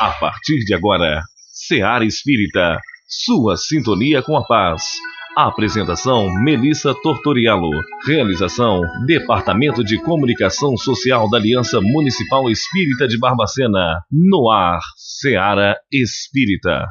A partir de agora, Seara Espírita, sua sintonia com a paz. Apresentação: Melissa Tortoriello. Realização: Departamento de Comunicação Social da Aliança Municipal Espírita de Barbacena. No ar, Seara Espírita.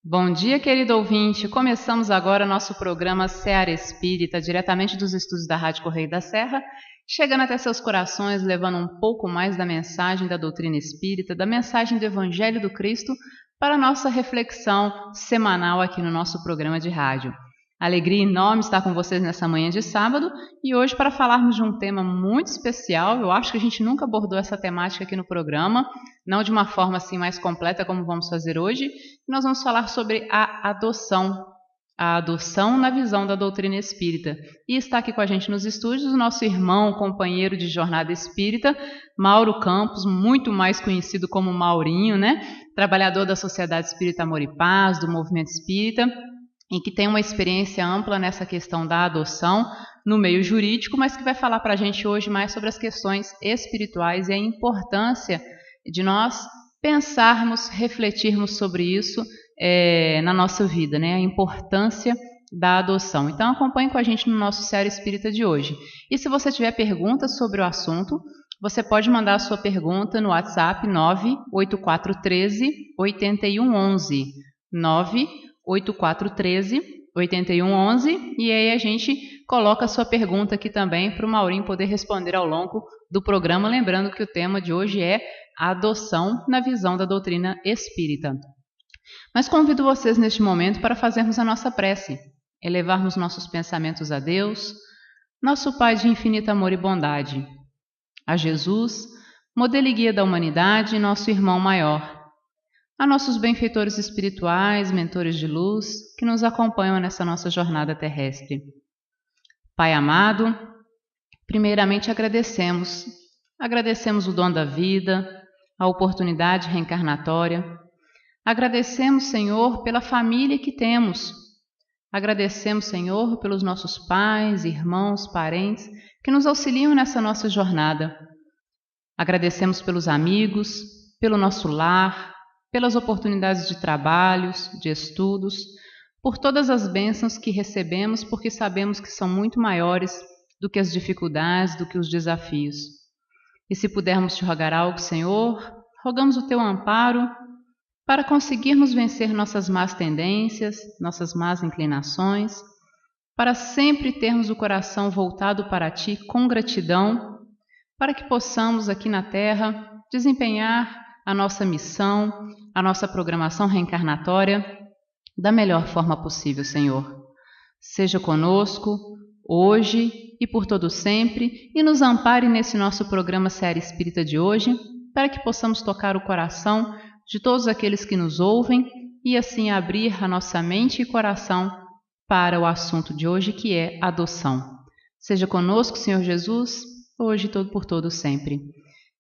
Bom dia, querido ouvinte. Começamos agora nosso programa Seara Espírita, diretamente dos estúdios da Rádio Correio da Serra, chegando até seus corações, levando um pouco mais da mensagem da doutrina espírita, da mensagem do Evangelho do Cristo, para a nossa reflexão semanal aqui no nosso programa de rádio. Alegria enorme estar com vocês nessa manhã de sábado e hoje para falarmos de um tema muito especial. Eu acho que a gente nunca abordou essa temática aqui no programa, não de uma forma assim mais completa como vamos fazer hoje. Nós vamos falar sobre a adoção na visão da doutrina espírita. E está aqui com a gente nos estúdios o nosso irmão, companheiro de jornada espírita, Mauro Campos, muito mais conhecido como Maurinho, né? Trabalhador da Sociedade Espírita Amor e Paz, do Movimento Espírita, e que tem uma experiência ampla nessa questão da adoção no meio jurídico, mas que vai falar para a gente hoje mais sobre as questões espirituais e a importância de nós pensarmos, refletirmos sobre isso na nossa vida, né? A importância da adoção. Então acompanhe com a gente no nosso Seara Espírita de hoje. E se você tiver perguntas sobre o assunto, você pode mandar a sua pergunta no WhatsApp 98413 8111. 98413 8111, e aí a gente coloca a sua pergunta aqui também para o Maurinho poder responder ao longo do programa, lembrando que o tema de hoje é a adoção na visão da doutrina espírita. Mas convido vocês neste momento para fazermos a nossa prece, elevarmos nossos pensamentos a Deus, nosso Pai de infinito amor e bondade, a Jesus, modelo e guia da humanidade e nosso irmão maior, a nossos benfeitores espirituais, mentores de luz, que nos acompanham nessa nossa jornada terrestre. Pai amado, primeiramente agradecemos o dom da vida, a oportunidade reencarnatória. Agradecemos, Senhor, pela família que temos. Agradecemos, Senhor, pelos nossos pais, irmãos, parentes, que nos auxiliam nessa nossa jornada. Agradecemos pelos amigos, pelo nosso lar, pelas oportunidades de trabalhos, de estudos, por todas as bênçãos que recebemos, porque sabemos que são muito maiores do que as dificuldades, do que os desafios. E se pudermos te rogar algo, Senhor, rogamos o teu amparo para conseguirmos vencer nossas más tendências, nossas más inclinações, para sempre termos o coração voltado para ti com gratidão, para que possamos aqui na Terra desempenhar a nossa missão, a nossa programação reencarnatória da melhor forma possível, Senhor. Seja conosco hoje e por todo sempre e nos ampare nesse nosso programa Seara Espírita de hoje, para que possamos tocar o coração de todos aqueles que nos ouvem e assim abrir a nossa mente e coração para o assunto de hoje, que é adoção. Seja conosco, Senhor Jesus, hoje e por todo sempre.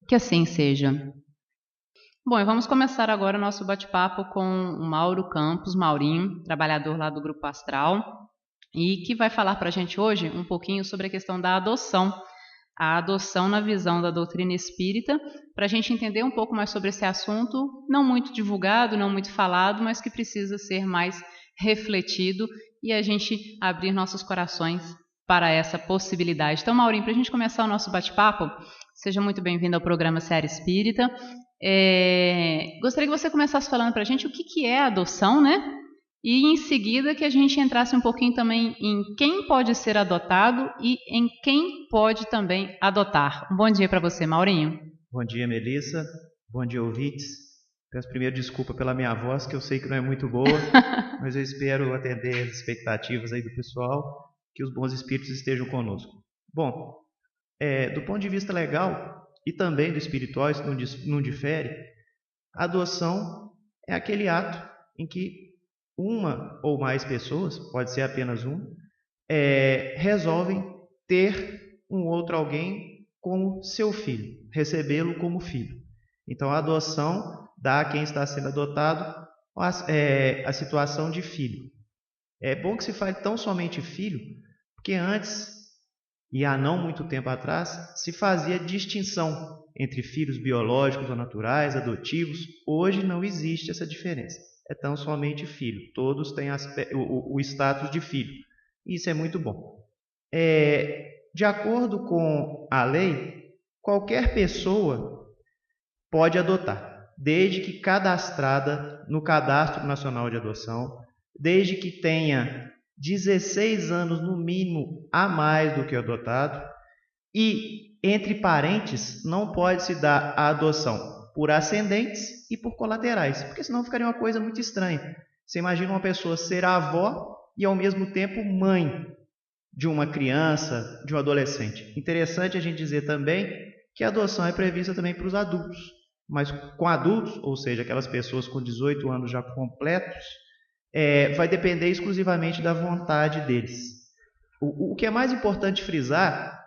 Que assim seja. Bom, e vamos começar agora o nosso bate-papo com o Mauro Campos, Maurinho, trabalhador lá do Grupo Astral, e que vai falar para a gente hoje um pouquinho sobre a questão da adoção, a adoção na visão da doutrina espírita, para a gente entender um pouco mais sobre esse assunto, não muito divulgado, não muito falado, mas que precisa ser mais refletido e a gente abrir nossos corações para essa possibilidade. Então, Maurinho, para a gente começar o nosso bate-papo, seja muito bem-vindo ao programa Seara Espírita. Gostaria que você começasse falando para a gente o que é a adoção, né? E em seguida que a gente entrasse um pouquinho também em quem pode ser adotado e em quem pode também adotar. Um bom dia para você, Maurinho. Bom dia, Melissa. Bom dia, ouvintes. Peço primeiro desculpa pela minha voz, que eu sei que não é muito boa, mas eu espero atender as expectativas aí do pessoal, que os bons espíritos estejam conosco. Bom, do ponto de vista legal e também do espiritual, isso não difere, a adoção é aquele ato em que uma ou mais pessoas, pode ser apenas uma, resolvem ter um outro alguém como seu filho, recebê-lo como filho. Então a adoção dá a quem está sendo adotado a situação de filho. É bom que se fale tão somente filho, porque antes E há não muito tempo atrás se fazia distinção entre filhos biológicos ou naturais, adotivos. Hoje não existe essa diferença. É tão somente filho. Todos têm o status de filho. Isso é muito bom. De acordo com a lei, qualquer pessoa pode adotar, desde que cadastrada no Cadastro Nacional de Adoção, desde que tenha 16 anos no mínimo a mais do que o adotado, e entre parentes não pode se dar a adoção por ascendentes e por colaterais, porque senão ficaria uma coisa muito estranha. Você imagina uma pessoa ser avó e ao mesmo tempo mãe de uma criança, de um adolescente. Interessante a gente dizer também que a adoção é prevista também para os adultos, mas com adultos, ou seja, aquelas pessoas com 18 anos já completos, vai depender exclusivamente da vontade deles. O que é mais importante frisar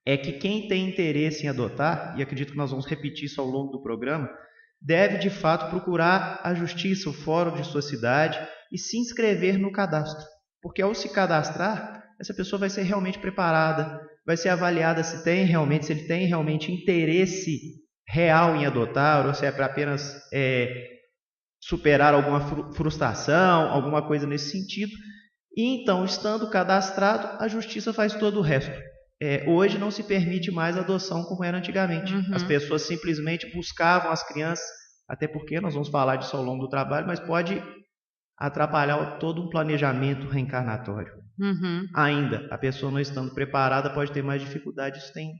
é que quem tem interesse em adotar, e acredito que nós vamos repetir isso ao longo do programa, deve de fato procurar a justiça, o fórum de sua cidade e se inscrever no cadastro. Porque ao se cadastrar, essa pessoa vai ser realmente preparada, vai ser avaliada se ele tem realmente interesse real em adotar, ou se é para apenas superar alguma frustração, alguma coisa nesse sentido. E então, estando cadastrado, a justiça faz todo o resto. Hoje não se permite mais a adoção como era antigamente. As pessoas simplesmente buscavam as crianças, até porque nós vamos falar disso ao longo do trabalho, mas pode atrapalhar todo um planejamento reencarnatório. Ainda, a pessoa não estando preparada pode ter mais dificuldades, tem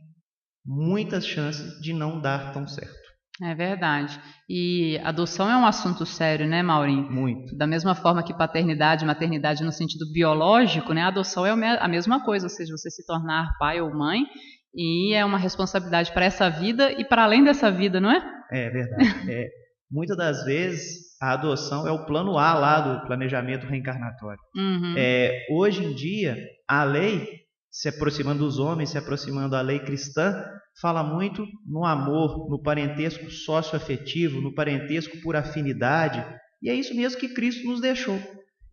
muitas chances de não dar tão certo. É verdade. E adoção é um assunto sério, né, Maurinho? Muito. Da mesma forma que paternidade e maternidade no sentido biológico, né, a adoção é a mesma coisa, ou seja, você se tornar pai ou mãe, e é uma responsabilidade para essa vida e para além dessa vida, não é? É verdade. Muitas das vezes a adoção é o plano A lá do planejamento reencarnatório. Hoje em dia, a lei, se aproximando dos homens, se aproximando da lei cristã, fala muito no amor, no parentesco socioafetivo, no parentesco por afinidade, e é isso mesmo que Cristo nos deixou.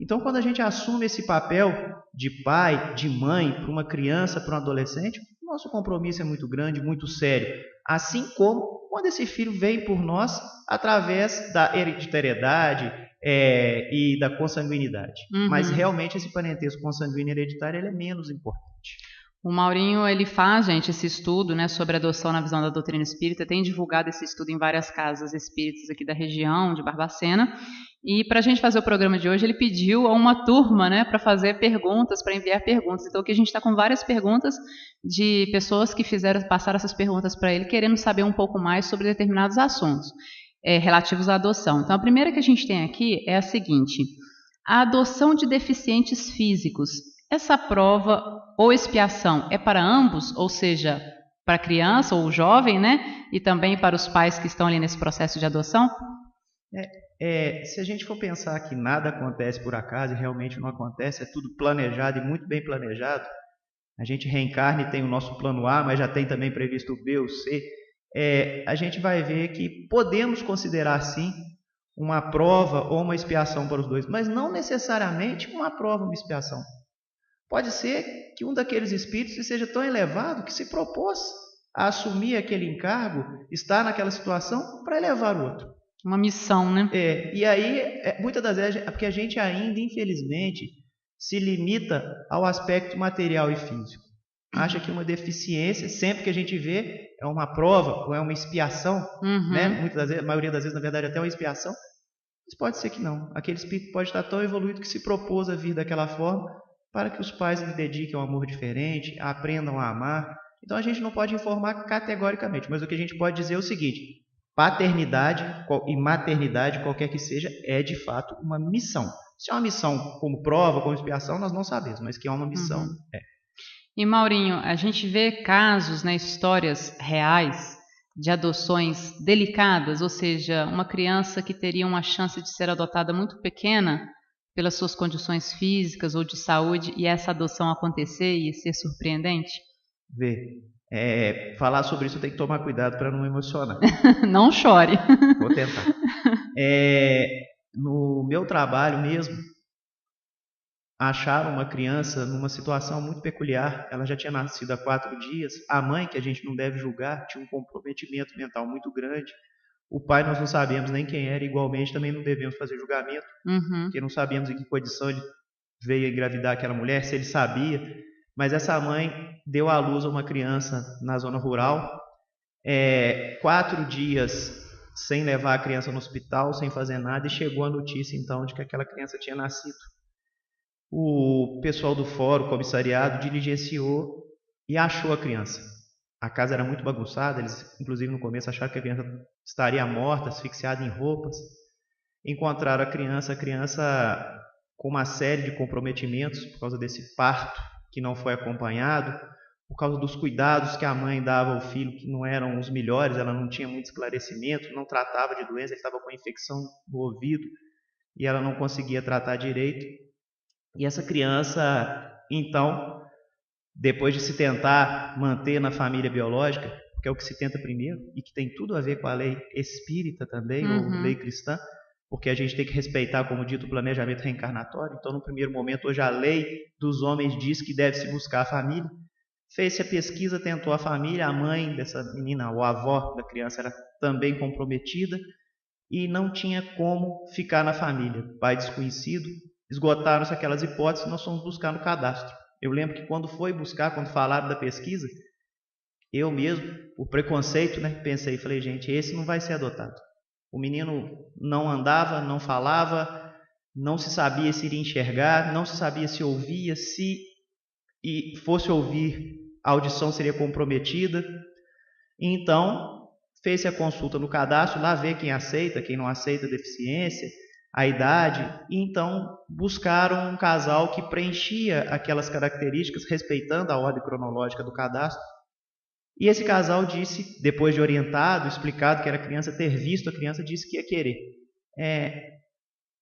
Então, quando a gente assume esse papel de pai, de mãe, para uma criança, para um adolescente, nosso compromisso é muito grande, muito sério. Assim como quando esse filho vem por nós através da hereditariedade e da consanguinidade. Mas realmente esse parentesco consanguíneo hereditário ele é menos importante. O Maurinho, ele faz, gente, esse estudo, né, sobre adoção na visão da doutrina espírita, tem divulgado esse estudo em várias casas espíritas aqui da região, de Barbacena, e para a gente fazer o programa de hoje, ele pediu a uma turma, né, para fazer perguntas, para enviar perguntas. Então aqui a gente está com várias perguntas de pessoas que passaram essas perguntas para ele, querendo saber um pouco mais sobre determinados assuntos relativos à adoção. Então a primeira que a gente tem aqui é a seguinte: a adoção de deficientes físicos, essa prova ou expiação é para ambos, ou seja, para a criança ou o jovem, né? E também para os pais que estão ali nesse processo de adoção? Se a gente for pensar que nada acontece por acaso e realmente não acontece, é tudo planejado e muito bem planejado. A gente reencarna e tem o nosso plano A, mas já tem também previsto o B, o C. A gente vai ver que podemos considerar sim uma prova ou uma expiação para os dois, mas não necessariamente uma prova ou uma expiação. Pode ser que um daqueles espíritos seja tão elevado que se propôs a assumir aquele encargo, estar naquela situação para elevar o outro. Uma missão, né? E aí, muitas das vezes, é porque a gente ainda, infelizmente, se limita ao aspecto material e físico. Acha que uma deficiência, sempre que a gente vê, é uma prova ou é uma expiação, né? Muitas das vezes, a maioria das vezes, na verdade, até uma expiação. Mas pode ser que não. Aquele espírito pode estar tão evoluído que se propôs a vir daquela forma para que os pais lhe dediquem um amor diferente, aprendam a amar. Então a gente não pode informar categoricamente, mas o que a gente pode dizer é o seguinte: paternidade e maternidade, qualquer que seja, é de fato uma missão. Se é uma missão como prova, como expiação, nós não sabemos, mas que é uma missão, E Maurinho, a gente vê casos, né, histórias reais de adoções delicadas, ou seja, uma criança que teria uma chance de ser adotada muito pequena pelas suas condições físicas ou de saúde, e essa adoção acontecer e ser surpreendente? Falar sobre isso eu tenho que tomar cuidado para não me emocionar. Não chore. Vou tentar. No meu trabalho mesmo, acharam uma criança numa situação muito peculiar. Ela já tinha nascido há 4 dias. A mãe, que a gente não deve julgar, tinha um comprometimento mental muito grande. O pai nós não sabemos nem quem era, igualmente também não devemos fazer julgamento, porque não sabemos em que condição ele veio a engravidar aquela mulher, se ele sabia. Mas essa mãe deu à luz a uma criança na zona rural, 4 dias sem levar a criança no hospital, sem fazer nada, e chegou a notícia então de que aquela criança tinha nascido. O pessoal do fórum, o comissariado, diligenciou e achou a criança. A casa era muito bagunçada, eles inclusive no começo acharam que a criança estaria morta, asfixiada em roupas. Encontraram a criança com uma série de comprometimentos por causa desse parto que não foi acompanhado, por causa dos cuidados que a mãe dava ao filho, que não eram os melhores, ela não tinha muito esclarecimento, não tratava de doença, ele estava com infecção no ouvido e ela não conseguia tratar direito. E essa criança, então, depois de se tentar manter na família biológica, que é o que se tenta primeiro, e que tem tudo a ver com a lei espírita também, ou lei cristã, porque a gente tem que respeitar, como dito, o planejamento reencarnatório. Então, no primeiro momento, hoje a lei dos homens diz que deve-se buscar a família. Fez-se a pesquisa, tentou a família, a mãe dessa menina, ou a avó da criança, era também comprometida, e não tinha como ficar na família. Pai desconhecido, esgotaram-se aquelas hipóteses, nós fomos buscar no cadastro. Eu lembro que quando falaram da pesquisa, eu mesmo, por preconceito, pensei, falei, gente, esse não vai ser adotado. O menino não andava, não falava, não se sabia se iria enxergar, não se sabia se ouvia, se fosse ouvir, a audição seria comprometida. Então, fez-se a consulta no cadastro, lá vê quem aceita, quem não aceita a deficiência, a idade, e então buscaram um casal que preenchia aquelas características, respeitando a ordem cronológica do cadastro. E esse casal disse, depois de orientado, explicado que era criança, ter visto a criança, disse que ia querer.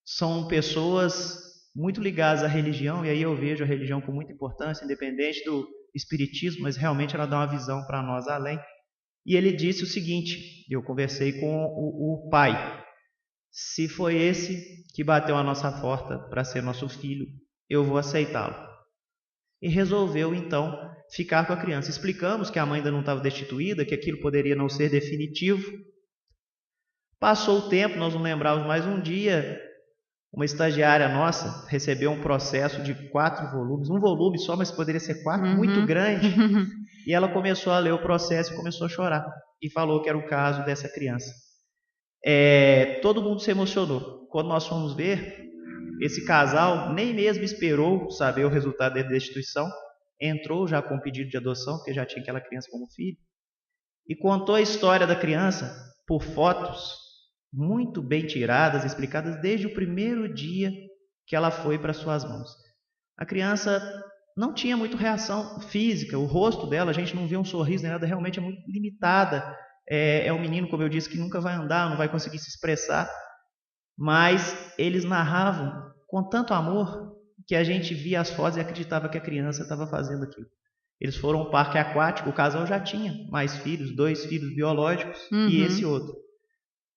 São pessoas muito ligadas à religião, e aí eu vejo a religião com muita importância, independente do espiritismo, mas realmente ela dá uma visão para nós além. E ele disse o seguinte, eu conversei com o pai, se foi esse que bateu a nossa porta para ser nosso filho, eu vou aceitá-lo. E resolveu então ficar com a criança. Explicamos que a mãe ainda não estava destituída, que aquilo poderia não ser definitivo. Passou o tempo, nós não lembrávamos mais, um dia, uma estagiária nossa recebeu um processo de 4 volumes, um volume só, mas poderia ser 4, muito grande, e ela começou a ler o processo e começou a chorar, e falou que era o caso dessa criança. Todo mundo se emocionou. Quando nós fomos ver, esse casal nem mesmo esperou saber o resultado da destituição, entrou já com pedido de adoção, porque já tinha aquela criança como filho, e contou a história da criança por fotos muito bem tiradas, explicadas desde o primeiro dia que ela foi para suas mãos. A criança não tinha muito reação física, o rosto dela, a gente não vê um sorriso nem nada, realmente é muito limitada. É um menino, como eu disse, que nunca vai andar, não vai conseguir se expressar, mas eles narravam com tanto amor que a gente via as fotos e acreditava que a criança estava fazendo aquilo. Eles foram ao parque aquático, o casal já tinha mais filhos, 2 filhos biológicos e esse outro.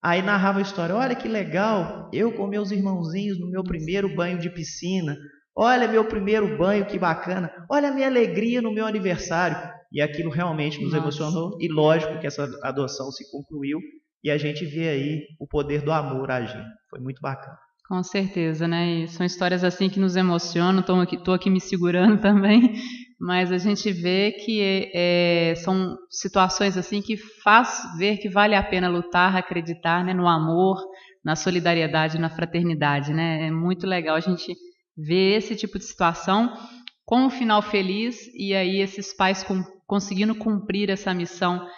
Aí narrava a história, olha que legal, eu com meus irmãozinhos no meu primeiro banho de piscina, olha meu primeiro banho, que bacana, olha a minha alegria no meu aniversário. E aquilo realmente nos emocionou, e lógico que essa adoção se concluiu, e a gente vê aí o poder do amor agindo. Foi muito bacana. Com certeza, né? E são histórias assim que nos emocionam, estou aqui me segurando também, mas a gente vê que são situações assim que faz ver que vale a pena lutar, acreditar, né, no amor, na solidariedade, na fraternidade, né? É muito legal a gente ver esse tipo de situação com um final feliz, e aí esses pais conseguindo cumprir essa missão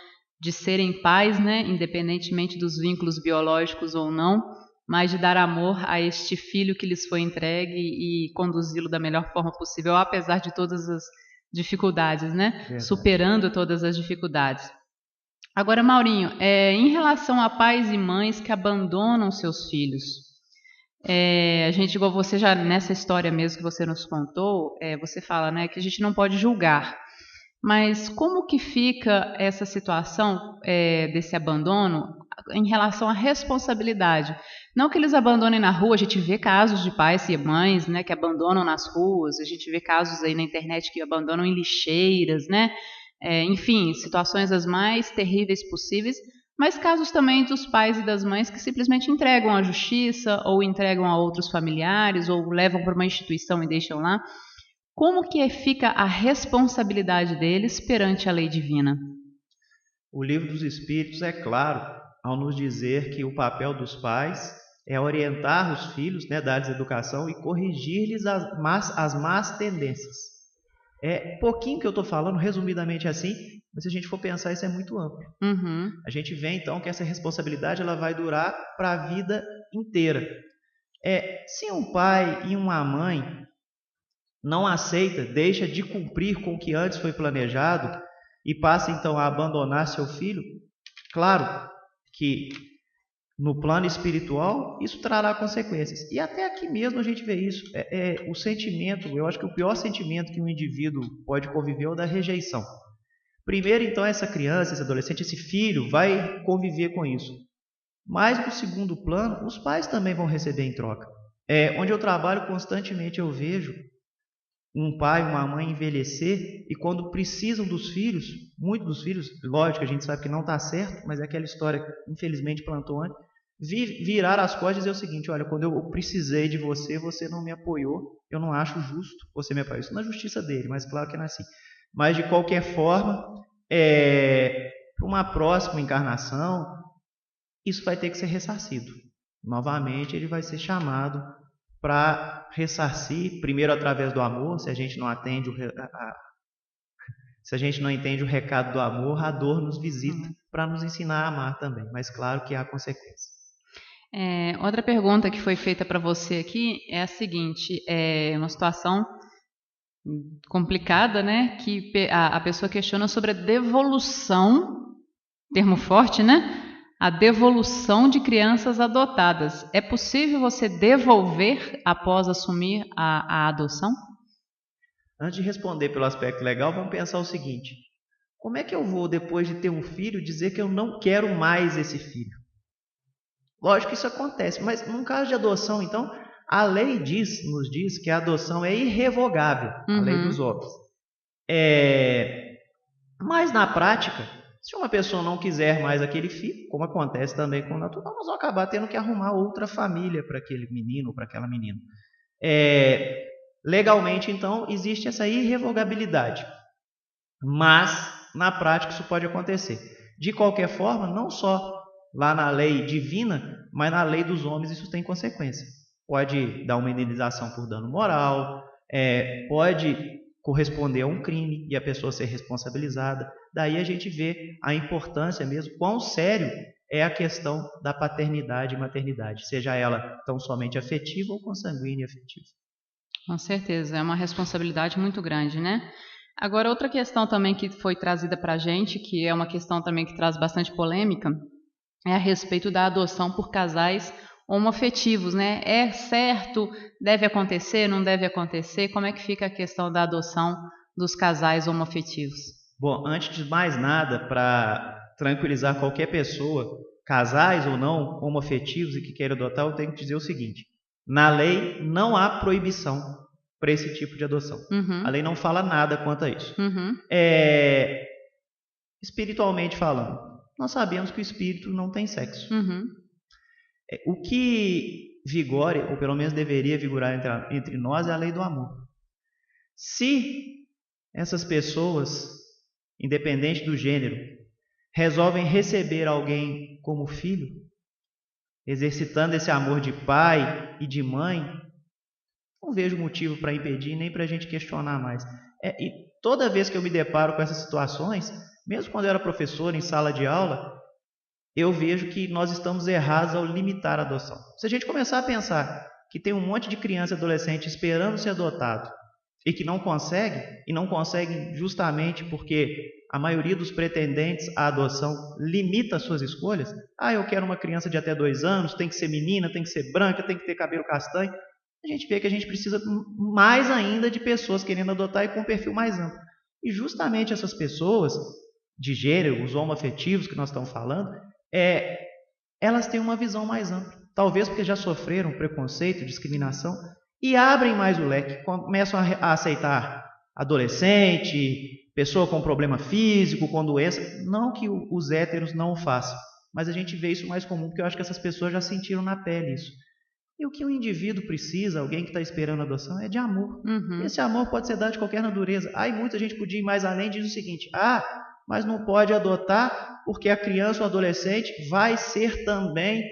de serem pais, né, independentemente dos vínculos biológicos ou não, mas de dar amor a este filho que lhes foi entregue e conduzi-lo da melhor forma possível, apesar de todas as dificuldades, né? Verdade. Superando todas as dificuldades. Agora, Maurinho, em relação a pais e mães que abandonam seus filhos, a gente, igual você já nessa história mesmo que você nos contou, você fala, né, que a gente não pode julgar. Mas como que fica essa situação desse abandono em relação à responsabilidade. Não que eles abandonem na rua, a gente vê casos de pais e mães, né, que abandonam nas ruas, a gente vê casos aí na internet que abandonam em lixeiras, né? Enfim, situações as mais terríveis possíveis, mas casos também dos pais e das mães que simplesmente entregam à justiça ou entregam a outros familiares ou levam para uma instituição e deixam lá. Como que fica a responsabilidade deles perante a lei divina? O Livro dos Espíritos é claro ao nos dizer que o papel dos pais é orientar os filhos, né, dar-lhes educação e corrigir-lhes as más tendências. É pouquinho que eu estou falando, resumidamente assim, mas se a gente for pensar, isso é muito amplo. Uhum. A gente vê então que essa responsabilidade ela vai durar para a vida inteira. Se um pai e uma mãe não aceita, deixa de cumprir com o que antes foi planejado e passa então a abandonar seu filho, claro que no plano espiritual isso trará consequências. E até aqui mesmo a gente vê isso. O sentimento, eu acho que o pior sentimento que um indivíduo pode conviver é o da rejeição. Primeiro, então, essa criança, esse adolescente, esse filho vai conviver com isso. Mas no segundo plano, os pais também vão receber em troca. Onde eu trabalho constantemente eu vejo um pai, uma mãe envelhecer e quando precisam dos filhos, muitos dos filhos, lógico, a gente sabe que não está certo, mas é aquela história que infelizmente plantou antes, virar as costas e dizer o seguinte: olha, quando eu precisei de você, você não me apoiou, eu não acho justo você me apoiar. Isso na justiça dele, mas claro que não é assim. Mas de qualquer forma, para uma próxima encarnação, isso vai ter que ser ressarcido. Novamente, ele vai ser chamado para ressarcir, primeiro através do amor. Se a gente não atende se a gente não entende o recado do amor, a dor nos visita para nos ensinar a amar também. Mas claro que há consequências. Outra pergunta que foi feita para você aqui é a seguinte: uma situação complicada, né? Que a pessoa questiona sobre a devolução, termo forte, né? A devolução de crianças adotadas. É possível você devolver após assumir a adoção? Antes de responder pelo aspecto legal, vamos pensar o seguinte: como é que eu vou, depois de ter um filho, dizer que eu não quero mais esse filho? Lógico que isso acontece, mas num caso de adoção, então, a lei nos diz que a adoção é irrevogável, a lei dos homens. Mas na prática, se uma pessoa não quiser mais aquele filho, como acontece também com o natural, nós vamos acabar tendo que arrumar outra família para aquele menino ou para aquela menina. Legalmente, então, existe essa irrevogabilidade. Mas, na prática, isso pode acontecer. De qualquer forma, não só lá na lei divina, mas na lei dos homens isso tem consequência. Pode dar uma indenização por dano moral, pode corresponder a um crime e a pessoa ser responsabilizada. Daí a gente vê a importância mesmo, quão sério é a questão da paternidade e maternidade, seja ela tão somente afetiva ou consanguínea e afetiva. Com certeza, é uma responsabilidade muito grande, né? Agora, outra questão também que foi trazida para a gente, que é uma questão também que traz bastante polêmica, é a respeito da adoção por casais homoafetivos, né? É certo? Deve acontecer? Não deve acontecer? Como é que fica a questão da adoção dos casais homoafetivos? Bom, antes de mais nada, para tranquilizar qualquer pessoa, casais ou não, homoafetivos e que queira adotar, eu tenho que dizer o seguinte: na lei não há proibição para esse tipo de adoção. A lei não fala nada quanto a isso. Espiritualmente falando, nós sabemos que o espírito não tem sexo. O que vigora, ou pelo menos deveria vigorar entre nós, é a lei do amor. Se essas pessoas, independente do gênero, resolvem receber alguém como filho, exercitando esse amor de pai e de mãe, não vejo motivo para impedir nem para a gente questionar mais. E toda vez que eu me deparo com essas situações, mesmo quando eu era professor em sala de aula, eu vejo que nós estamos errados ao limitar a adoção. Se a gente começar a pensar que tem um monte de criança e adolescente esperando ser adotado e que não conseguem justamente porque a maioria dos pretendentes à adoção limita as suas escolhas. Eu quero uma criança de até 2 anos, tem que ser menina, tem que ser branca, tem que ter cabelo castanho. A gente vê que a gente precisa mais ainda de pessoas querendo adotar e com um perfil mais amplo. E justamente essas pessoas de gênero, os homoafetivos que nós estamos falando, elas têm uma visão mais ampla. Talvez porque já sofreram preconceito, discriminação, e abrem mais o leque, começam a aceitar adolescente, pessoa com problema físico, com doença. Não que os héteros não o façam, mas a gente vê isso mais comum, porque eu acho que essas pessoas já sentiram na pele isso. E o que o indivíduo precisa, alguém que está esperando adoção, é de amor. Esse amor pode ser dado de qualquer natureza. Aí muita gente podia ir mais além e diz o seguinte: mas não pode adotar porque a criança ou adolescente vai ser também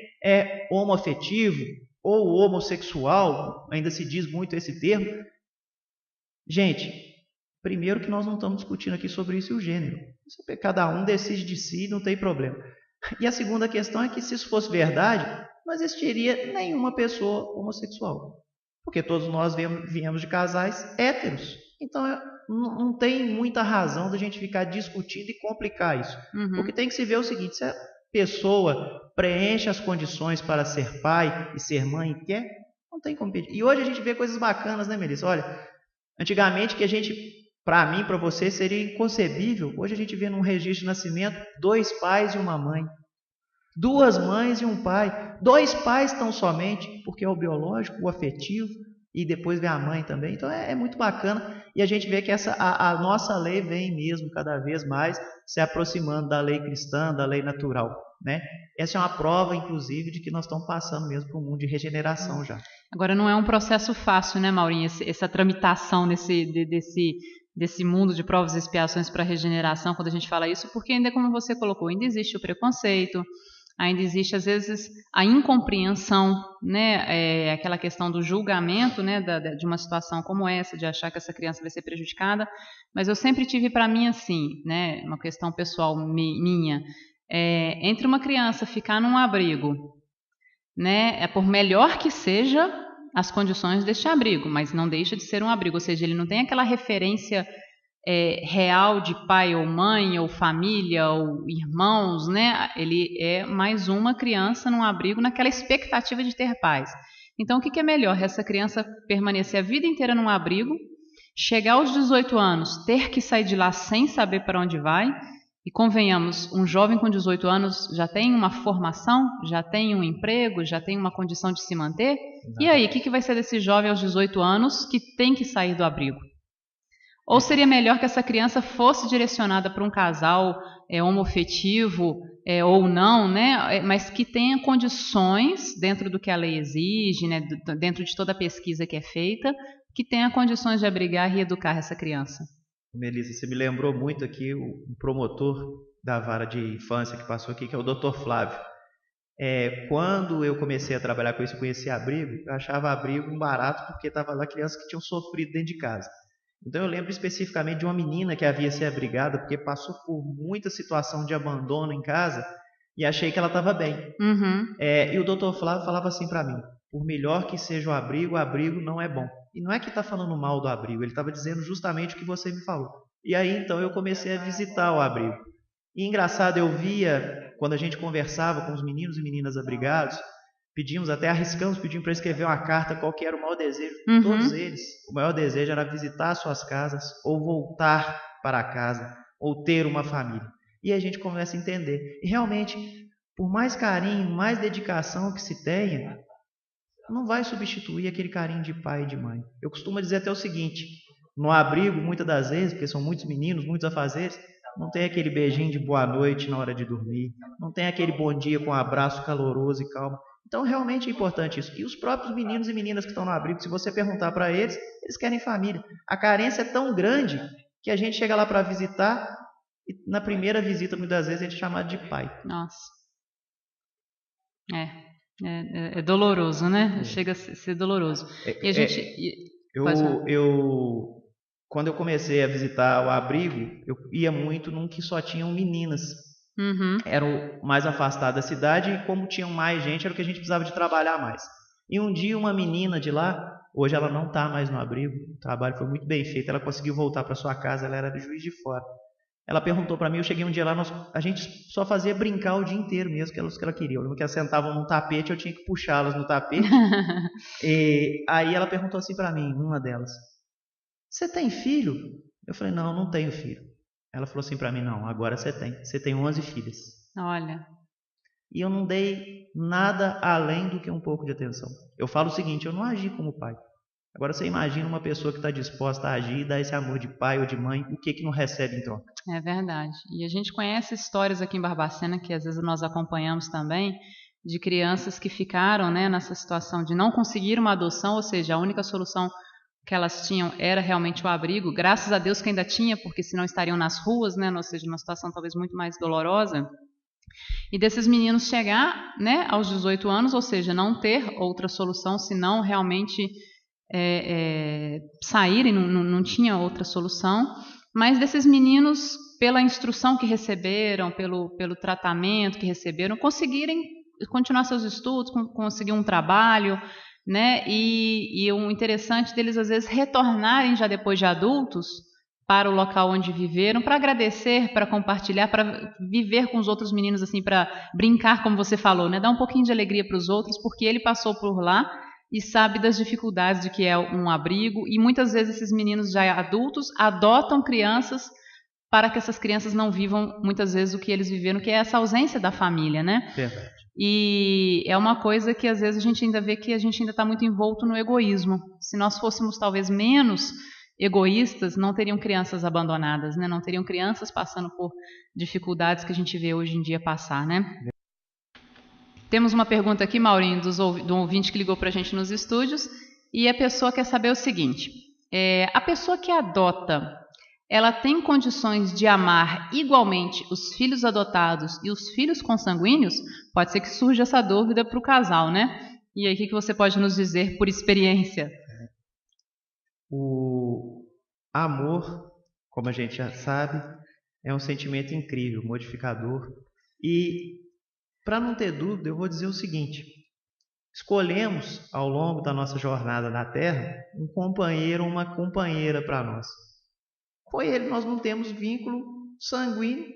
homoafetivo ou homossexual, ainda se diz muito esse termo. Gente, primeiro que nós não estamos discutindo aqui sobre isso e o gênero. Cada um decide de si, não tem problema. E a segunda questão é que, se isso fosse verdade, não existiria nenhuma pessoa homossexual, porque todos nós viemos de casais héteros. Então não tem muita razão da gente ficar discutindo e complicar isso. O que tem que se ver é o seguinte: se a pessoa preenche as condições para ser pai e ser mãe e quer, não tem como pedir. E hoje a gente vê coisas bacanas, né, Melissa? Olha, antigamente, que a gente, para mim, para você, seria inconcebível. Hoje a gente vê num registro de nascimento 2 pais e uma mãe, 2 mães e um pai, 2 pais tão somente, porque é o biológico, o afetivo, e depois vem a mãe também. Então é muito bacana, e a gente vê que a nossa lei vem mesmo cada vez mais se aproximando da lei cristã, da lei natural, né? Essa é uma prova, inclusive, de que nós estamos passando mesmo para um mundo de regeneração já. Agora, não é um processo fácil, né, Maurinho? Essa tramitação desse mundo de provas e expiações para regeneração, quando a gente fala isso, porque ainda, como você colocou, ainda existe o preconceito, ainda existe, às vezes, a incompreensão, né? Aquela questão do julgamento, né? De uma situação como essa, de achar que essa criança vai ser prejudicada. Mas eu sempre tive para mim assim, né? Uma questão pessoal minha. Entre uma criança ficar num abrigo, né? Por melhor que seja as condições deste abrigo, mas não deixa de ser um abrigo, ou seja, ele não tem aquela referência real de pai ou mãe, ou família, ou irmãos, né? Ele é mais uma criança num abrigo naquela expectativa de ter paz. Então, o que é melhor? Essa criança permanecer a vida inteira num abrigo, chegar aos 18 anos, ter que sair de lá sem saber para onde vai. E convenhamos, um jovem com 18 anos já tem uma formação, já tem um emprego, já tem uma condição de se manter. E aí, o que vai ser desse jovem aos 18 anos que tem que sair do abrigo? Ou seria melhor que essa criança fosse direcionada para um casal homoafetivo ou não, né? Mas que tenha condições, dentro do que a lei exige, né? Dentro de toda a pesquisa que é feita, que tenha condições de abrigar e reeducar essa criança. Melissa, você me lembrou muito aqui o promotor da vara de infância que passou aqui, que é o Dr. Flávio. Quando eu comecei a trabalhar com isso, conheci abrigo, eu achava abrigo um barato porque estava lá crianças que tinham sofrido dentro de casa. Então eu lembro especificamente de uma menina que havia sido abrigada porque passou por muita situação de abandono em casa e achei que ela estava bem. E o Dr. Flávio falava assim para mim: por melhor que seja o abrigo não é bom. E não é que está falando mal do abrigo, ele estava dizendo justamente o que você me falou. E aí então eu comecei a visitar o abrigo. E engraçado, eu via, quando a gente conversava com os meninos e meninas abrigados, arriscamos para eles escrever uma carta, qual que era o maior desejo de todos eles. O maior desejo era visitar suas casas, ou voltar para casa, ou ter uma família. E a gente começa a entender. E realmente, por mais carinho, mais dedicação que se tenha, não vai substituir aquele carinho de pai e de mãe. Eu costumo dizer até o seguinte: no abrigo, muitas das vezes, porque são muitos meninos, muitos afazeres, não tem aquele beijinho de boa noite na hora de dormir, não tem aquele bom dia com um abraço caloroso e calmo. Então, realmente é importante isso. E os próprios meninos e meninas que estão no abrigo, se você perguntar para eles, eles querem família. A carência é tão grande que a gente chega lá para visitar e na primeira visita, muitas vezes, a gente é chamado de pai. Nossa. É doloroso, né? Chega a ser doloroso. E a gente... Quando eu comecei a visitar o abrigo, eu ia muito num que só tinham meninas. Era o mais afastado da cidade e como tinham mais gente, era o que a gente precisava de trabalhar mais. E um dia uma menina de lá, hoje ela não está mais no abrigo, o trabalho foi muito bem feito, ela conseguiu voltar para sua casa, ela era de Juiz de Fora. Ela perguntou para mim, eu cheguei um dia lá, a gente só fazia brincar o dia inteiro mesmo, que ela queria. Eu lembro que elas sentavam num tapete, eu tinha que puxá-las no tapete. E aí ela perguntou assim para mim, uma delas: você tem filho? Eu falei: não tenho filho. Ela falou assim para mim: não, agora você tem 11 filhas. Olha. E eu não dei nada além do que um pouco de atenção. Eu falo o seguinte, eu não agi como pai. Agora você imagina uma pessoa que está disposta a agir e dar esse amor de pai ou de mãe, o que não recebe em troca? É verdade. E a gente conhece histórias aqui em Barbacena, que às vezes nós acompanhamos também, de crianças que ficaram, né, nessa situação de não conseguir uma adoção, ou seja, a única solução que elas tinham era realmente o abrigo, graças a Deus que ainda tinha, porque senão estariam nas ruas, né, ou seja, numa situação talvez muito mais dolorosa. E desses meninos chegar, né, aos 18 anos, ou seja, não ter outra solução senão realmente saírem, não tinha outra solução, mas desses meninos, pela instrução que receberam, pelo tratamento que receberam, conseguirem continuar seus estudos, conseguir um trabalho, né? E o interessante deles, às vezes, retornarem já depois de adultos para o local onde viveram, para agradecer, para compartilhar, para viver com os outros meninos, assim, para brincar, como você falou, né? Dar um pouquinho de alegria para os outros, porque ele passou por lá e sabe das dificuldades de que é um abrigo, e muitas vezes esses meninos já adultos adotam crianças para que essas crianças não vivam muitas vezes o que eles viveram, que é essa ausência da família, né? Verdade. E é uma coisa que às vezes a gente ainda vê que a gente ainda está muito envolto no egoísmo. Se nós fôssemos talvez menos egoístas, não teriam crianças abandonadas, né? Não teriam crianças passando por dificuldades que a gente vê hoje em dia passar, né? Temos uma pergunta aqui, Maurinho, do ouvinte que ligou para a gente nos estúdios, e a pessoa quer saber o seguinte, a pessoa que adota, ela tem condições de amar igualmente os filhos adotados e os filhos consanguíneos? Pode ser que surja essa dúvida para o casal, né? E aí, o que você pode nos dizer por experiência? O amor, como a gente já sabe, é um sentimento incrível, modificador. E, para não ter dúvida, eu vou dizer o seguinte, escolhemos, ao longo da nossa jornada na Terra, um companheiro ou uma companheira para nós. Com ele nós não temos vínculo sanguíneo,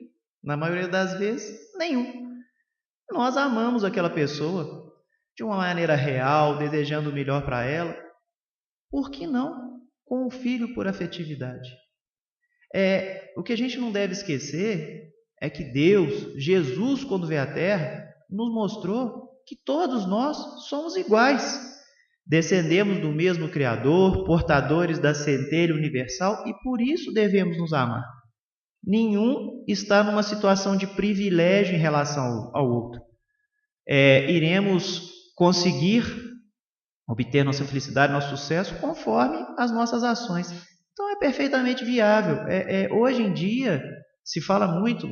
na maioria das vezes, nenhum. Nós amamos aquela pessoa de uma maneira real, desejando o melhor para ela. Por que não com o filho por afetividade? O que a gente não deve esquecer é que Deus, Jesus, quando veio à Terra, nos mostrou que todos nós somos iguais. Descendemos do mesmo Criador, portadores da centelha universal, e por isso devemos nos amar. Nenhum está numa situação de privilégio em relação ao outro. Iremos conseguir obter nossa felicidade, nosso sucesso, conforme as nossas ações. Então é perfeitamente viável. Hoje em dia se fala muito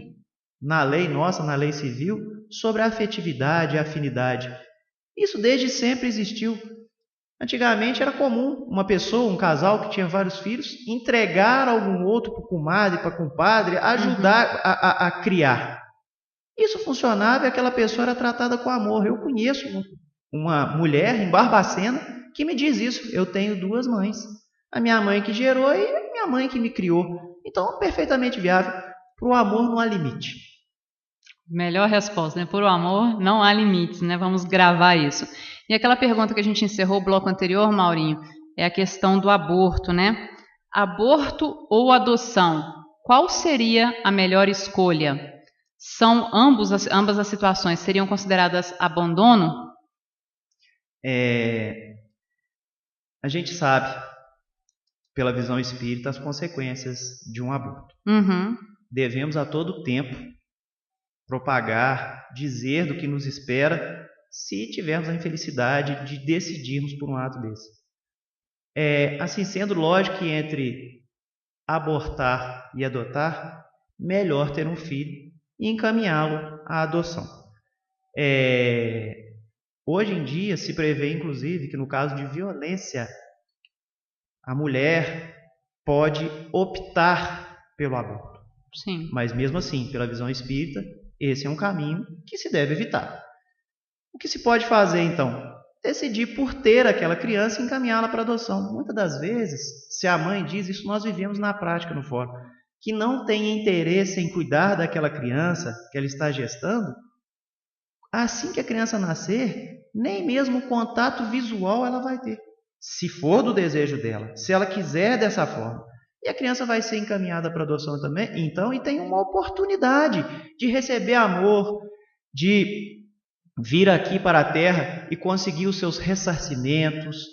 na lei nossa, na lei civil, sobre a afetividade e a afinidade. Isso desde sempre existiu. Antigamente era comum uma pessoa, um casal que tinha vários filhos, entregar algum outro para o comadre, para o compadre, ajudar a criar. Isso funcionava e aquela pessoa era tratada com amor. Eu conheço uma mulher em Barbacena que me diz isso. Eu tenho duas mães. A minha mãe que gerou e a minha mãe que me criou. Então, perfeitamente viável. Para o amor não há limite. Melhor resposta, né? Por o amor não há limites, né? Vamos gravar isso. E aquela pergunta que a gente encerrou o bloco anterior, Maurinho, é a questão do aborto, né? Aborto ou adoção? Qual seria a melhor escolha? São ambas as situações seriam consideradas abandono? A gente sabe, pela visão espírita, as consequências de um aborto. Devemos a todo tempo propagar, dizer do que nos espera se tivermos a infelicidade de decidirmos por um ato desse. Assim sendo, lógico que entre abortar e adotar, melhor ter um filho e encaminhá-lo à adoção. Hoje em dia se prevê, inclusive, que no caso de violência, a mulher pode optar pelo aborto. Sim. Mas mesmo assim, pela visão espírita, esse é um caminho que se deve evitar. O que se pode fazer, então? Decidir por ter aquela criança e encaminhá-la para adoção. Muitas das vezes, se a mãe diz, isso nós vivemos na prática no fórum, que não tem interesse em cuidar daquela criança que ela está gestando, assim que a criança nascer, nem mesmo contato visual ela vai ter. Se for do desejo dela, se ela quiser dessa forma. E a criança vai ser encaminhada para adoção também, então, e tem uma oportunidade de receber amor, de vir aqui para a Terra e conseguir os seus ressarcimentos,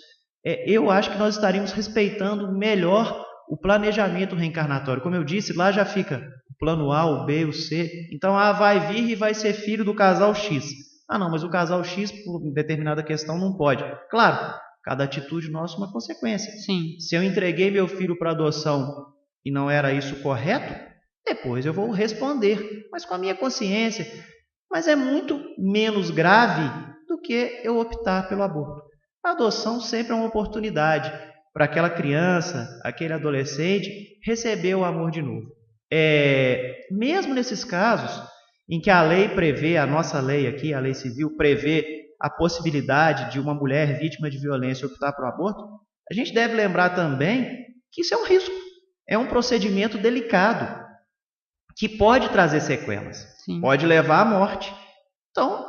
eu acho que nós estaríamos respeitando melhor o planejamento reencarnatório. Como eu disse, lá já fica o plano A, o B, o C. Então, vai vir e vai ser filho do casal X. Não, mas o casal X, por determinada questão, não pode. Claro, cada atitude nossa é uma consequência. Sim. Se eu entreguei meu filho para adoção e não era isso correto, depois eu vou responder, mas com a minha consciência. Mas é muito menos grave do que eu optar pelo aborto. A adoção sempre é uma oportunidade para aquela criança, aquele adolescente, receber o amor de novo. Mesmo nesses casos em que a lei prevê, a nossa lei aqui, a lei civil, prevê a possibilidade de uma mulher vítima de violência optar por aborto, a gente deve lembrar também que isso é um risco, é um procedimento delicado, que pode trazer sequelas, Sim. Pode levar à morte. Então,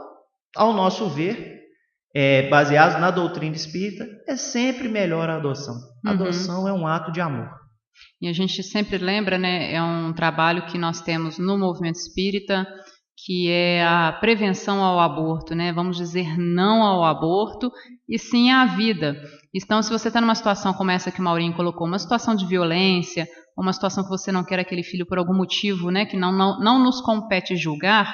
ao nosso ver, baseado na doutrina espírita, é sempre melhor a adoção. A adoção é um ato de amor. E a gente sempre lembra, né, é um trabalho que nós temos no movimento espírita, que é a prevenção ao aborto, né? Vamos dizer não ao aborto e sim à vida. Então, se você está numa situação como essa que o Maurinho colocou, uma situação de violência, uma situação que você não quer aquele filho por algum motivo, né, que não nos compete julgar,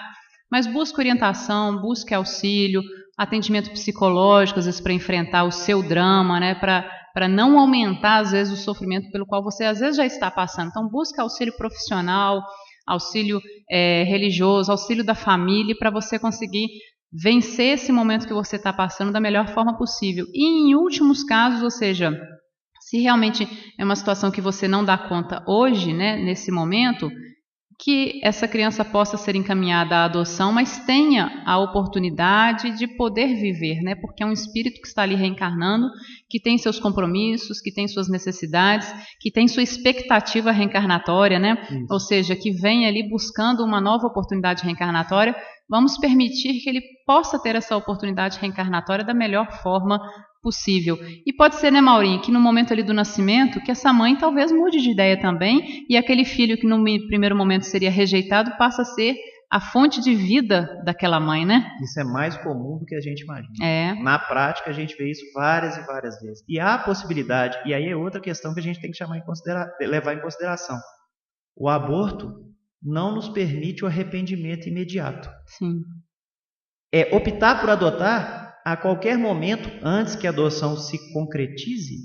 mas busque orientação, busque auxílio, atendimento psicológico, às vezes para enfrentar o seu drama, né, para não aumentar, às vezes, o sofrimento pelo qual você, às vezes, já está passando. Então, busque auxílio profissional, auxílio religioso, auxílio da família, para você conseguir vencer esse momento que você está passando da melhor forma possível. E, em últimos casos, ou seja, se realmente é uma situação que você não dá conta hoje, né, nesse momento, que essa criança possa ser encaminhada à adoção, mas tenha a oportunidade de poder viver, né? Porque é um espírito que está ali reencarnando, que tem seus compromissos, que tem suas necessidades, que tem sua expectativa reencarnatória, né? Isso. Ou seja, que vem ali buscando uma nova oportunidade reencarnatória. Vamos permitir que ele possa ter essa oportunidade reencarnatória da melhor forma possível. E pode ser, né, Maurinho, que no momento ali do nascimento, que essa mãe talvez mude de ideia também, e aquele filho que no primeiro momento seria rejeitado passa a ser a fonte de vida daquela mãe, né? Isso é mais comum do que a gente imagina. Na prática, a gente vê isso várias e várias vezes. E há a possibilidade, e aí é outra questão que a gente tem que levar em consideração. O aborto não nos permite o arrependimento imediato. Sim. Optar por adotar, a qualquer momento, antes que a adoção se concretize,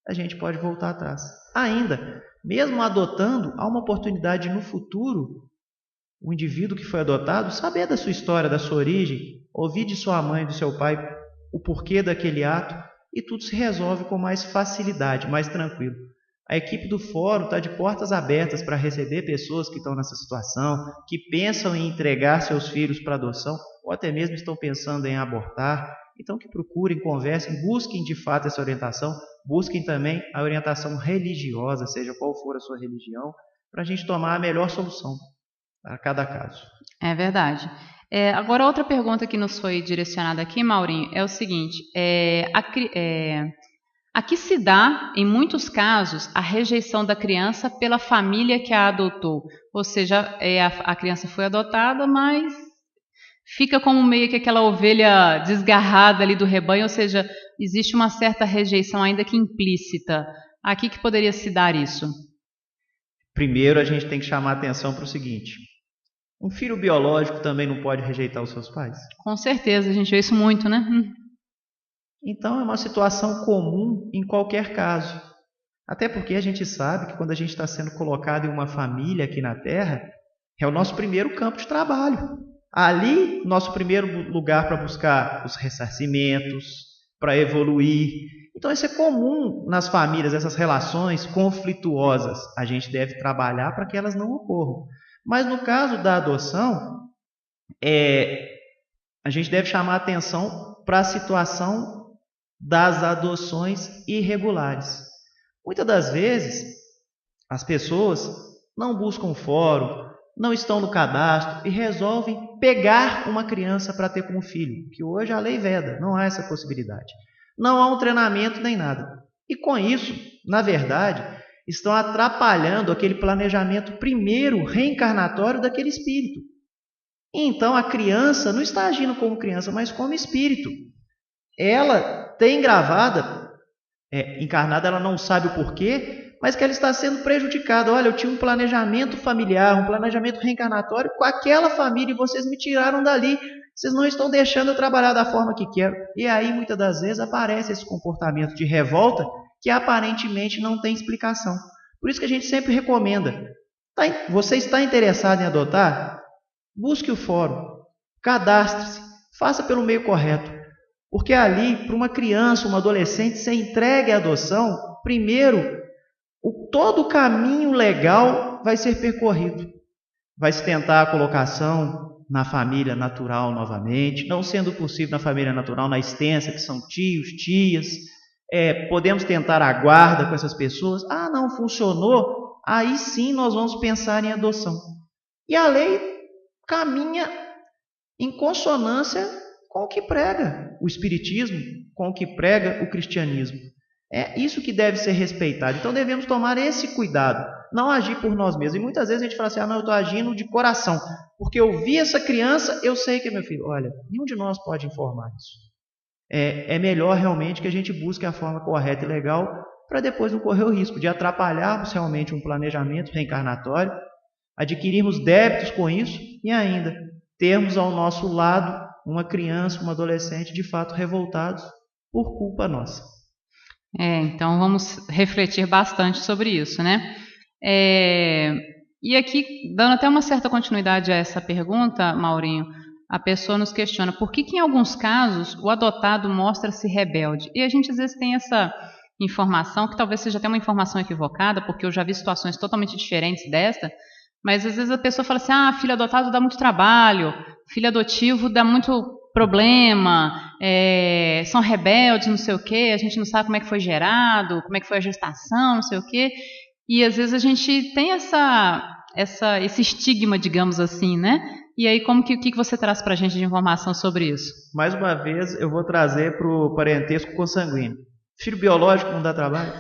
a gente pode voltar atrás. Ainda, mesmo adotando, há uma oportunidade no futuro, o indivíduo que foi adotado, saber da sua história, da sua origem, ouvir de sua mãe, do seu pai, o porquê daquele ato, e tudo se resolve com mais facilidade, mais tranquilo. A equipe do fórum está de portas abertas para receber pessoas que estão nessa situação, que pensam em entregar seus filhos para adoção, ou até mesmo estão pensando em abortar. Então, que procurem, conversem, busquem de fato essa orientação, busquem também a orientação religiosa, seja qual for a sua religião, para a gente tomar a melhor solução para cada caso. É verdade. Agora, outra pergunta que nos foi direcionada aqui, Maurinho, é o seguinte: aqui se dá, em muitos casos, a rejeição da criança pela família que a adotou. Ou seja, a criança foi adotada, mas fica como meio que aquela ovelha desgarrada ali do rebanho, ou seja, existe uma certa rejeição ainda que implícita. Aqui que poderia se dar isso? Primeiro, a gente tem que chamar a atenção para o seguinte: um filho biológico também não pode rejeitar os seus pais? Com certeza, a gente vê isso muito, né? Então, é uma situação comum em qualquer caso. Até porque a gente sabe que quando a gente está sendo colocado em uma família aqui na Terra, é o nosso primeiro campo de trabalho. Ali, nosso primeiro lugar para buscar os ressarcimentos, para evoluir. Então, isso é comum nas famílias, essas relações conflituosas. A gente deve trabalhar para que elas não ocorram. Mas no caso da adoção, a gente deve chamar a atenção para a situação das adoções irregulares. Muitas das vezes, as pessoas não buscam fórum, não estão no cadastro e resolvem pegar uma criança para ter como filho, que hoje a lei veda, não há essa possibilidade. Não há um treinamento nem nada. E com isso, na verdade, estão atrapalhando aquele planejamento primeiro reencarnatório daquele espírito. Então a criança não está agindo como criança, mas como espírito. Ela tem gravada, encarnada, ela não sabe o porquê, mas que ela está sendo prejudicada. Olha, eu tinha um planejamento familiar, um planejamento reencarnatório com aquela família e vocês me tiraram dali. Vocês não estão deixando eu trabalhar da forma que quero. E aí, muitas das vezes, aparece esse comportamento de revolta que aparentemente não tem explicação. Por isso que a gente sempre recomenda. Você está interessado em adotar? Busque o fórum, cadastre-se, faça pelo meio correto. Porque ali, para uma criança, uma adolescente, ser entregue à adoção, primeiro, todo o caminho legal vai ser percorrido. Vai se tentar a colocação na família natural novamente, não sendo possível na família natural, na extensa, que são tios, tias. Podemos tentar a guarda com essas pessoas. Ah, não funcionou? Aí sim nós vamos pensar em adoção. E a lei caminha em consonância com o que prega o Espiritismo, com o que prega o cristianismo. É isso que deve ser respeitado. Então devemos tomar esse cuidado, não agir por nós mesmos. E muitas vezes a gente fala assim, não, eu estou agindo de coração, porque eu vi essa criança, eu sei que é meu filho. Olha, nenhum de nós pode informar isso. É melhor realmente que a gente busque a forma correta e legal, para depois não correr o risco de atrapalharmos realmente um planejamento reencarnatório, adquirirmos débitos com isso e ainda termos ao nosso lado uma criança, uma adolescente de fato revoltados por culpa nossa. Então vamos refletir bastante sobre isso, né? E aqui, dando até uma certa continuidade a essa pergunta, Maurinho, a pessoa nos questiona por que em alguns casos o adotado mostra-se rebelde? E a gente às vezes tem essa informação, que talvez seja até uma informação equivocada, porque eu já vi situações totalmente diferentes desta, mas às vezes a pessoa fala assim, filho adotado dá muito trabalho, filho adotivo dá muito problema, são rebeldes, não sei o quê, a gente não sabe como é que foi gerado, como é que foi a gestação, não sei o quê, e às vezes a gente tem esse estigma, digamos assim, né? E aí, o que você traz para a gente de informação sobre isso? Mais uma vez, eu vou trazer para o parentesco consanguíneo. Filho biológico não dá trabalho?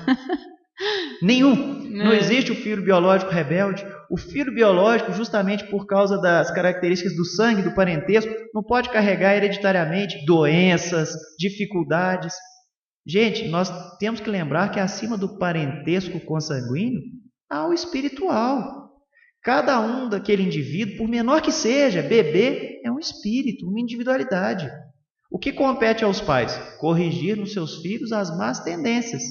Nenhum. Não existe o filho biológico rebelde. O filho biológico, justamente por causa das características do sangue, do parentesco, não pode carregar hereditariamente doenças, dificuldades. Gente, nós temos que lembrar que acima do parentesco consanguíneo há o espiritual. Cada um daquele indivíduo, por menor que seja, bebê, é um espírito, uma individualidade. O que compete aos pais? Corrigir nos seus filhos as más tendências.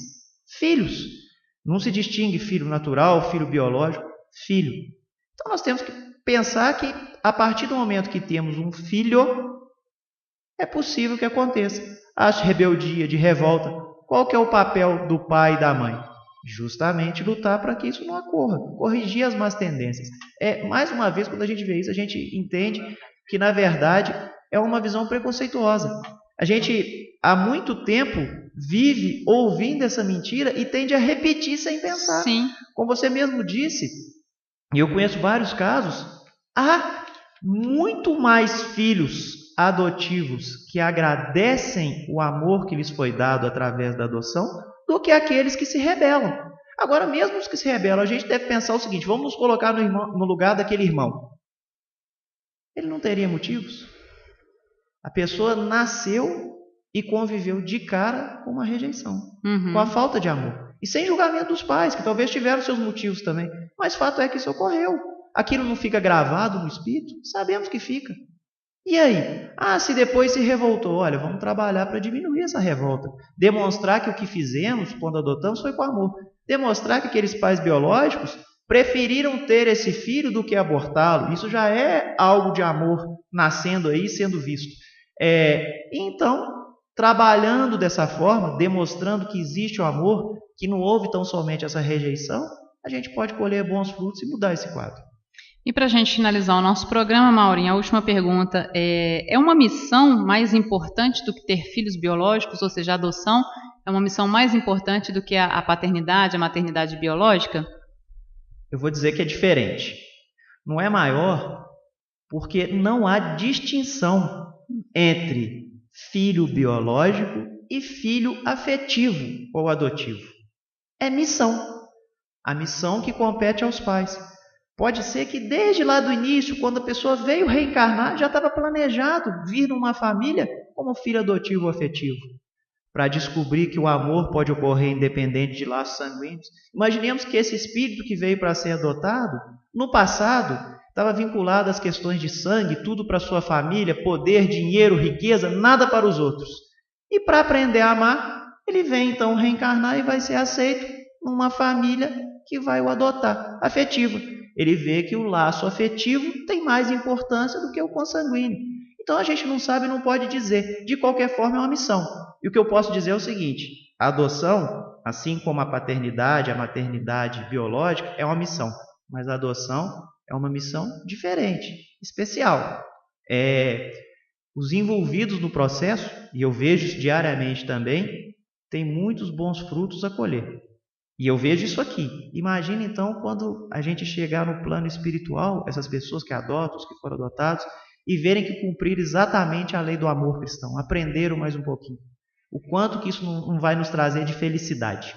Filhos. Não se distingue filho natural, filho biológico, filho. Então nós temos que pensar que a partir do momento que temos um filho, é possível que aconteça atos de rebeldia, de revolta. Qual que é o papel do pai e da mãe? Justamente lutar para que isso não ocorra, corrigir as más tendências. Mais uma vez, quando a gente vê isso, a gente entende que, na verdade, é uma visão preconceituosa. A gente, há muito tempo, vive ouvindo essa mentira e tende a repetir sem pensar. Sim. Como você mesmo disse, e eu conheço vários casos, há muito mais filhos adotivos que agradecem o amor que lhes foi dado através da adoção do que aqueles que se rebelam. Agora, mesmo os que se rebelam, a gente deve pensar o seguinte, vamos nos colocar no lugar daquele irmão. Ele não teria motivos? A pessoa nasceu e conviveu de cara com uma rejeição, com a falta de amor. E sem julgamento dos pais, que talvez tiveram seus motivos também. Mas fato é que isso ocorreu. Aquilo não fica gravado no espírito? Sabemos que fica. E aí? Se depois se revoltou, olha, vamos trabalhar para diminuir essa revolta. Demonstrar que o que fizemos quando adotamos foi com amor. Demonstrar que aqueles pais biológicos preferiram ter esse filho do que abortá-lo. Isso já é algo de amor nascendo aí, sendo visto. Então, trabalhando dessa forma, demonstrando que existe o amor, que não houve tão somente essa rejeição, a gente pode colher bons frutos e mudar esse quadro. E para a gente finalizar o nosso programa, Maurinho, a última pergunta é uma missão mais importante do que ter filhos biológicos, ou seja, a adoção é uma missão mais importante do que a paternidade, a maternidade biológica? Eu vou dizer que é diferente. Não é maior porque não há distinção entre filho biológico e filho afetivo ou adotivo. É missão. A missão que compete aos pais. Pode ser que desde lá do início, quando a pessoa veio reencarnar, já estava planejado vir numa família como filho adotivo ou afetivo, para descobrir que o amor pode ocorrer independente de laços sanguíneos. Imaginemos que esse espírito que veio para ser adotado, no passado, estava vinculado às questões de sangue, tudo para sua família, poder, dinheiro, riqueza, nada para os outros. E para aprender a amar, ele vem então reencarnar e vai ser aceito numa família que vai o adotar, afetiva. Ele vê que o laço afetivo tem mais importância do que o consanguíneo. Então a gente não sabe, não pode dizer. De qualquer forma, é uma missão. E o que eu posso dizer é o seguinte: a adoção, assim como a paternidade, a maternidade biológica, é uma missão. Mas a adoção é uma missão diferente, especial. Os envolvidos no processo, e eu vejo isso diariamente também, têm muitos bons frutos a colher. E eu vejo isso aqui. Imagina então quando a gente chegar no plano espiritual, essas pessoas que adotam, os que foram adotados, e verem que cumpriram exatamente a lei do amor cristão, aprenderam mais um pouquinho. O quanto que isso não vai nos trazer de felicidade.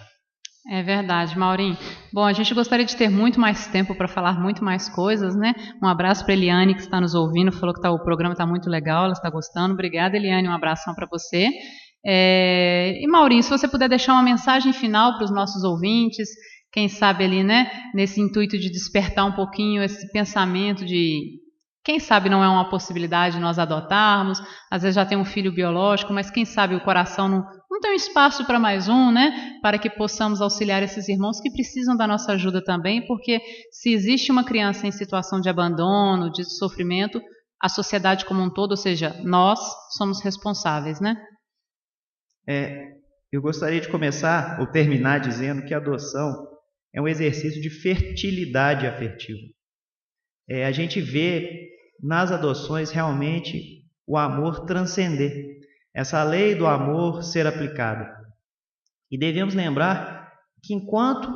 É verdade, Maurinho. Bom, a gente gostaria de ter muito mais tempo para falar muito mais coisas, né? Um abraço para Eliane, que está nos ouvindo, falou que o programa está muito legal, ela está gostando. Obrigada, Eliane, um abração para você. E Maurinho, se você puder deixar uma mensagem final para os nossos ouvintes, quem sabe ali, né? Nesse intuito de despertar um pouquinho esse pensamento de... Quem sabe não é uma possibilidade nós adotarmos, às vezes já tem um filho biológico, mas quem sabe o coração não tem um espaço para mais um, né? Para que possamos auxiliar esses irmãos que precisam da nossa ajuda também, porque se existe uma criança em situação de abandono, de sofrimento, a sociedade como um todo, ou seja, nós somos responsáveis, né? Eu gostaria de começar ou terminar dizendo que a adoção é um exercício de fertilidade afetiva. A gente vê nas adoções realmente o amor transcender, essa lei do amor ser aplicada. E devemos lembrar que enquanto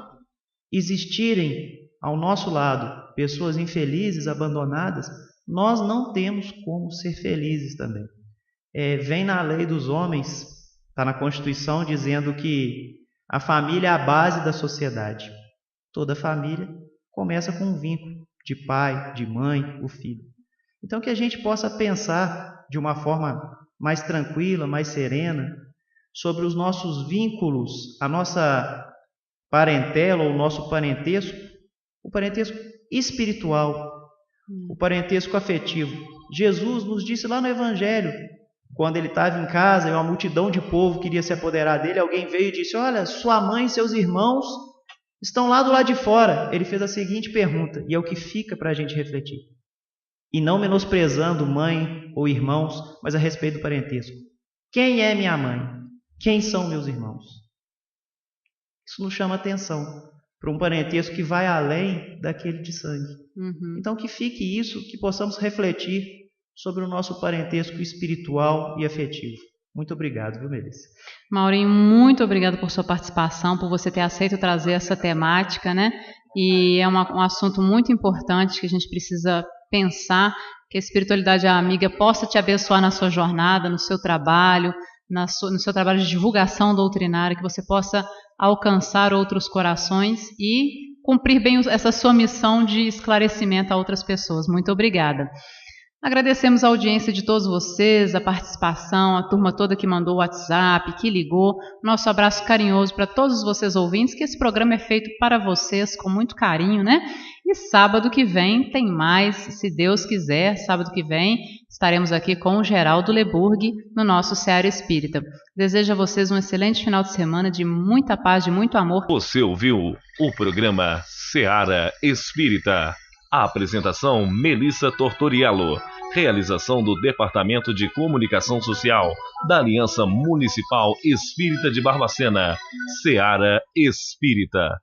existirem ao nosso lado pessoas infelizes, abandonadas, nós não temos como ser felizes também. Vem na lei dos homens, está na Constituição dizendo que a família é a base da sociedade. Toda família começa com um vínculo de pai, de mãe, o filho. Então que a gente possa pensar de uma forma mais tranquila, mais serena, sobre os nossos vínculos, a nossa parentela ou o nosso parentesco, o parentesco espiritual, o parentesco afetivo. Jesus nos disse lá no Evangelho, quando ele estava em casa e uma multidão de povo queria se apoderar dele, alguém veio e disse: olha, sua mãe e seus irmãos estão lá do lado de fora. Ele fez a seguinte pergunta, e é o que fica para a gente refletir. E não menosprezando mãe ou irmãos, mas a respeito do parentesco. Quem é minha mãe? Quem são meus irmãos? Isso nos chama atenção para um parentesco que vai além daquele de sangue. Então que fique isso, que possamos refletir sobre o nosso parentesco espiritual e afetivo. Muito obrigado, viu, Melissa? Maurinho, muito obrigado por sua participação, por você ter aceito trazer essa temática, né? E é um assunto muito importante que a gente precisa pensar, que a espiritualidade amiga possa te abençoar na sua jornada, no seu trabalho, no seu trabalho de divulgação doutrinária, que você possa alcançar outros corações e cumprir bem essa sua missão de esclarecimento a outras pessoas. Muito obrigada. Agradecemos a audiência de todos vocês, a participação, a turma toda que mandou o WhatsApp, que ligou. Nosso abraço carinhoso para todos vocês ouvintes, que esse programa é feito para vocês com muito carinho, né? E sábado que vem tem mais, se Deus quiser. Sábado que vem estaremos aqui com o Geraldo Leburg no nosso Seara Espírita. Desejo a vocês um excelente final de semana de muita paz, de muito amor. Você ouviu o programa Seara Espírita. A apresentação Melissa Tortoriello. Realização do Departamento de Comunicação Social da Aliança Municipal Espírita de Barbacena. Seara Espírita.